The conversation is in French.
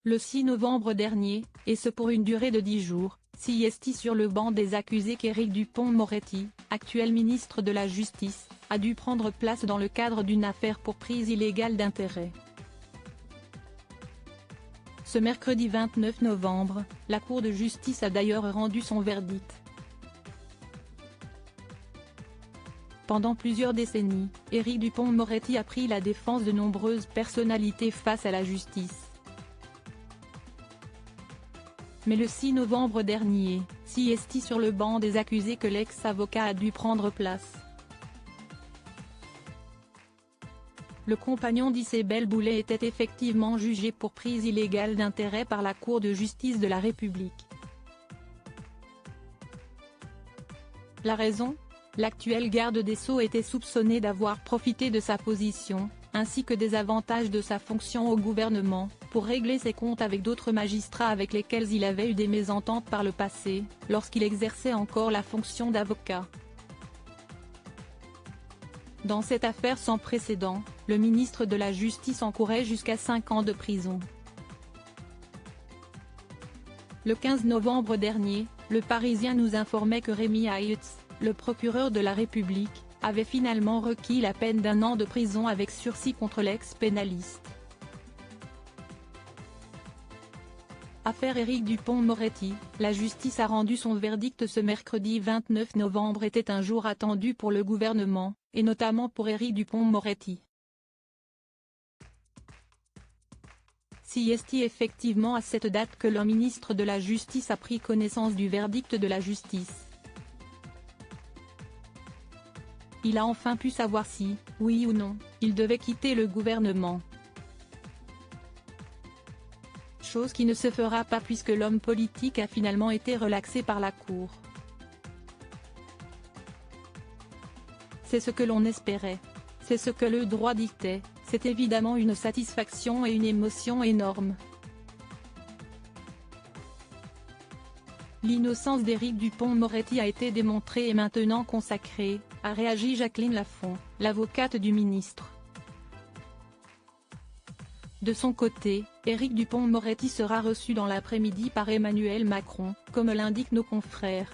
Le 6 novembre dernier, et ce pour une durée de 10 jours, siesti sur le banc des accusés qu'Éric Dupond-Moretti, actuel ministre de la Justice, a dû prendre place dans le cadre d'une affaire pour prise illégale d'intérêt. Ce mercredi 29 novembre, la Cour de justice a d'ailleurs rendu son verdict. Pendant plusieurs décennies, Éric Dupond-Moretti a pris la défense de nombreuses personnalités face à la justice. Mais le 6 novembre dernier, siesti sur le banc des accusés que l'ex-avocat a dû prendre place. Le compagnon d'Isabelle Boulet était effectivement jugé pour prise illégale d'intérêt par la Cour de justice de la République. La raison ? L'actuel garde des Sceaux était soupçonné d'avoir profité de sa position, ainsi que des avantages de sa fonction au gouvernement, pour régler ses comptes avec d'autres magistrats avec lesquels il avait eu des mésententes par le passé, lorsqu'il exerçait encore la fonction d'avocat. Dans cette affaire sans précédent, le ministre de la Justice encourait jusqu'à 5 ans de prison. Le 15 novembre dernier, Le Parisien nous informait que Rémi Heitz, le procureur de la République, avait finalement requis la peine d'1 an de prison avec sursis contre l'ex-pénaliste. Affaire Éric Dupond-Moretti, la justice a rendu son verdict ce mercredi 29 novembre était un jour attendu pour le gouvernement, et notamment pour Éric Dupond-Moretti. Siesti effectivement à cette date que le ministre de la Justice a pris connaissance du verdict de la justice. Il a enfin pu savoir si, oui ou non, il devait quitter le gouvernement. Chose qui ne se fera pas puisque l'homme politique a finalement été relaxé par la Cour. C'est ce que l'on espérait. C'est ce que le droit dictait, c'est évidemment une satisfaction et une émotion énorme. L'innocence d'Éric Dupond-Moretti a été démontrée et maintenant consacrée, a réagi Jacqueline Lafont, l'avocate du ministre. De son côté, Éric Dupond-Moretti sera reçu dans l'après-midi par Emmanuel Macron, comme l'indiquent nos confrères.